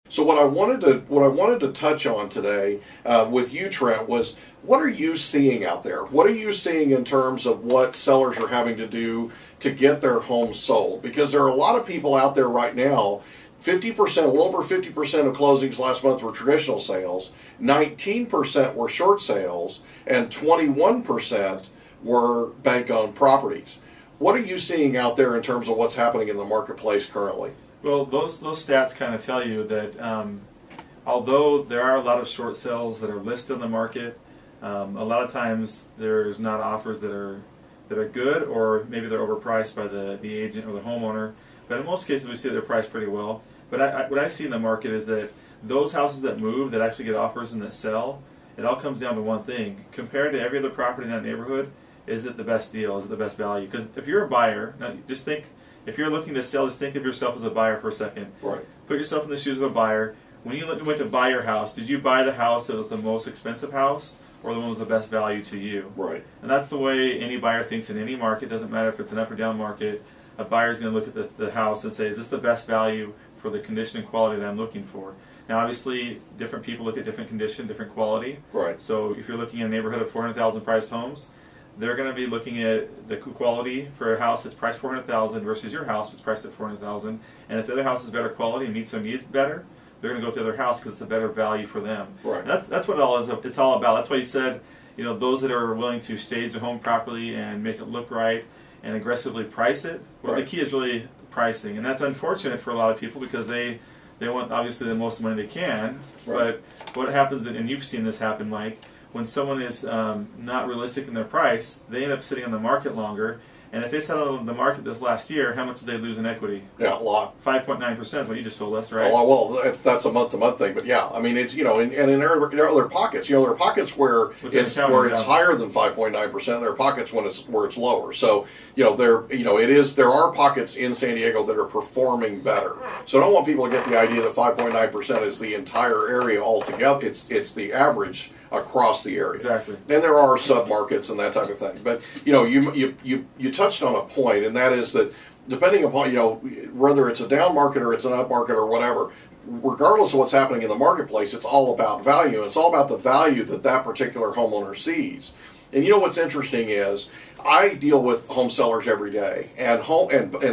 So what I wanted to touch on today with you, Trent, was what are you seeing out there? What are you seeing in terms of what sellers are having to do to get their homes sold? Because there are a lot of people out there right now. 50%, a little over 50% of closings last month were traditional sales. 19% were short sales, and 21% were bank-owned properties. What are you seeing out there in terms of what's happening in the marketplace currently? Well, those stats kind of tell you that although there are a lot of short sales that are listed on the market, a lot of times there's not offers that are good, or maybe they're overpriced by the agent or the homeowner. But in most cases, we see they're priced pretty well. But what I see in the market is that those houses that move, that actually get offers and that sell, it all comes down to one thing. Compared to every other property in that neighborhood, is it the best deal? Is it the best value? Because if you're a buyer, now just think, if you're looking to sell, just think of yourself as a buyer for a second. Right. Put yourself in the shoes of a buyer. When you went to buy your house, did you buy the house that was the most expensive house, or the one that was the best value to you? Right. And that's the way any buyer thinks in any market. Doesn't matter if it's an up or down market. A buyer's going to look at the house and say, is this the best value for the condition and quality that I'm looking for? Now, obviously, different people look at different condition, different quality. Right. So if you're looking at a neighborhood of 400,000 priced homes, they're going to be looking at the quality for a house that's priced 400,000 versus your house that's priced at 400,000. And if the other house is better quality and meets their needs better, they're going to go with the other house because it's a better value for them. Right. And that's what it's all about. That's why you said, those that are willing to stage the home properly and make it look right and aggressively price it. Well, right. The key is really pricing, and that's unfortunate for a lot of people because they want obviously the most money they can. Right. But what happens, and you've seen this happen, Mike, when someone is not realistic in their price, they end up sitting on the market longer. And if they sat on the market this last year, how much did they lose in equity? Yeah, a lot. 5.9% is what you just told us, right? Oh, well, that's a month-to-month thing, but yeah, I mean, it's and in other pockets, there are pockets where it's higher than 5.9%. There are pockets where it's lower. So there are pockets in San Diego that are performing better. So I don't want people to get the idea that 5.9% is the entire area altogether. It's the average across the area. Exactly. And there are sub-markets and that type of thing. But you touched on a point, and that is that depending upon whether it's a down market or it's an up market or whatever, regardless of what's happening in the marketplace, it's all about value. It's all about the value that particular homeowner sees. And what's interesting is I deal with home sellers every day, and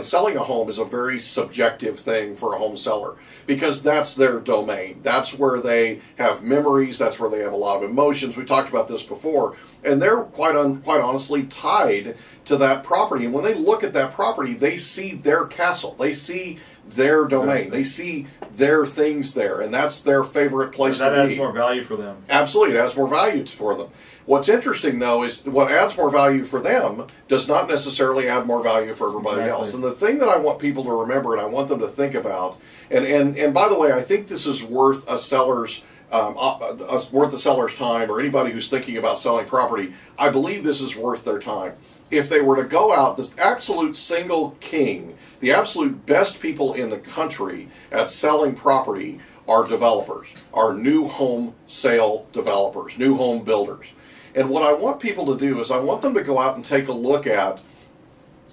selling a home is a very subjective thing for a home seller because that's their domain. That's where they have memories. That's where they have a lot of emotions. We talked about this before, and they're quite honestly tied to that property. And when they look at that property, they see their castle. They see their domain. They see their things there, and that's their favorite place to be. That adds more value for them. Absolutely, it adds more value for them. What's interesting, though, is what adds more value for them does not necessarily add more value for everybody else. And the thing that I want people to remember and I want them to think about, and by the way, I think this is worth a seller's time, or anybody who's thinking about selling property, I believe this is worth their time. If they were to go out, the absolute single king, the absolute best people in the country at selling property are developers, are new home sale developers, new home builders. And what I want people to do is I want them to go out and take a look at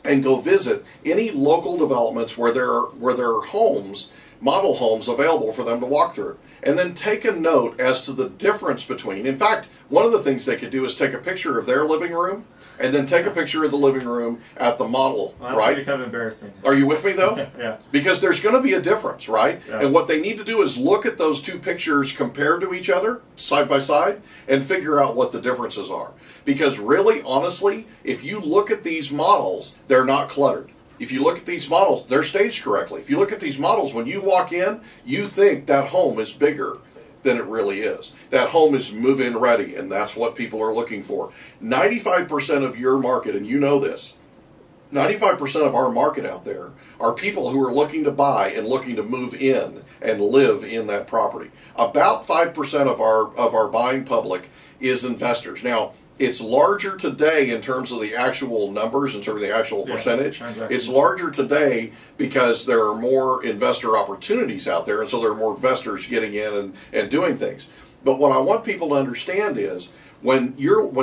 and go visit any local developments where there are homes, model homes available for them to walk through. And then take a note as to the difference between. In fact, one of the things they could do is take a picture of their living room and then take a picture of the living room at the model, well, right? That's kind of embarrassing. Are you with me, though? Yeah. Because there's going to be a difference, right? Yeah. And what they need to do is look at those two pictures compared to each other, side by side, and figure out what the differences are. Because really, honestly, if you look at these models, they're not cluttered. If you look at these models, they're staged correctly. If you look at these models, when you walk in, you think that home is bigger than it really is. That home is move-in ready, and that's what people are looking for. 95% of your market, and you know this, 95% of our market out there are people who are looking to buy and looking to move in and live in that property. About 5% of our buying public is investors. Now, it's larger today in terms of the actual numbers, in terms of the actual percentage. It's larger today because there are more investor opportunities out there, and so there are more investors getting in and doing things. But what I want people to understand is When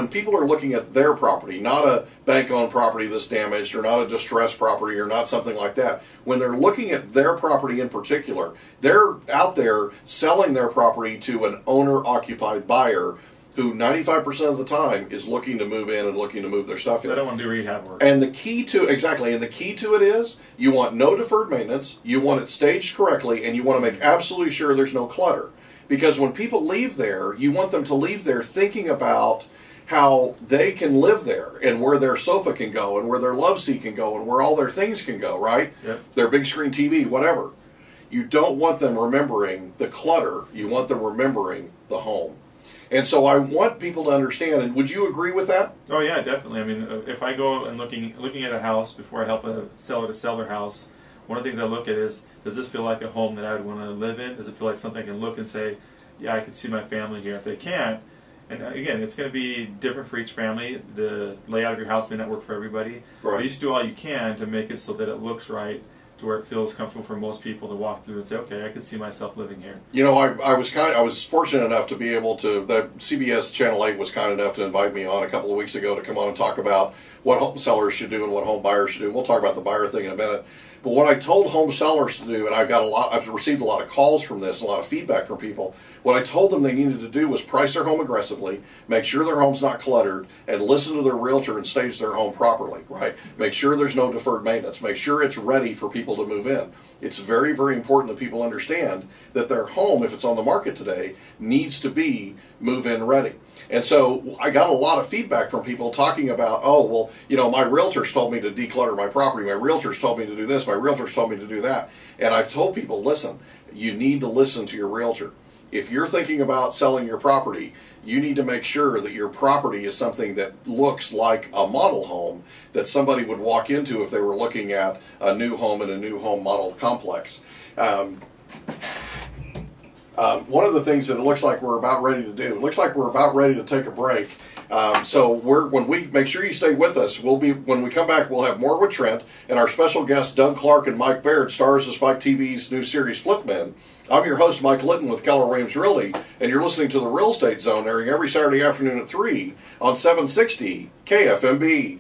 people are looking at their property, not a bank-owned property that's damaged, or not a distressed property, or not something like that, when they're looking at their property in particular, they're out there selling their property to an owner-occupied buyer who 95% of the time is looking to move in and looking to move their stuff in. They don't want to do rehab work. And the key to it is you want no deferred maintenance, you want it staged correctly, and you want to make absolutely sure there's no clutter. Because when people leave there, you want them to leave there thinking about how they can live there, and where their sofa can go, and where their love seat can go, and where all their things can go, right? Yep. Their big screen TV, whatever. You don't want them remembering the clutter. You want them remembering the home. And so I want people to understand, and would you agree with that? Oh yeah, definitely. I mean, if I go and looking at a house before I help a seller to sell their house, one of the things I look at is, does this feel like a home that I would want to live in? Does it feel like something I can look and say, yeah, I could see my family here? If they can't, and again, it's going to be different for each family. The layout of your house may not work for everybody. Right. But you just do all you can to make it so that it looks right, to where it feels comfortable for most people to walk through and say, okay, I could see myself living here. You know, I was fortunate enough to be able to, the CBS Channel 8 was kind enough to invite me on a couple of weeks ago to come on and talk about what home sellers should do and what home buyers should do. We'll talk about the buyer thing in a minute. But what I told home sellers to do, and I've received a lot of calls from this, a lot of feedback from people, what I told them they needed to do was price their home aggressively, make sure their home's not cluttered, and listen to their realtor and stage their home properly, right? Make sure there's no deferred maintenance. Make sure it's ready for people to move in. It's very, very important that people understand that their home, if it's on the market today, needs to be move-in ready. And so I got a lot of feedback from people talking about, oh, well, you know, my realtors told me to declutter my property. My realtors told me to do this. My realtors told me to do that. And I've told people, listen, you need to listen to your realtor. If you're thinking about selling your property, you need to make sure that your property is something that looks like a model home that somebody would walk into if they were looking at a new home in a new home model complex. One of the things that it looks like we're about ready to do, it looks like we're about ready to take a break. So when we make sure you stay with us, when we come back, we'll have more with Trent and our special guests Doug Clark and Mike Baird, stars of Spike TV's new series FlipMen. I'm your host Mike Litton with Keller Williams Realty, and you're listening to the Real Estate Zone, airing every Saturday afternoon at 3 on 760 KFMB.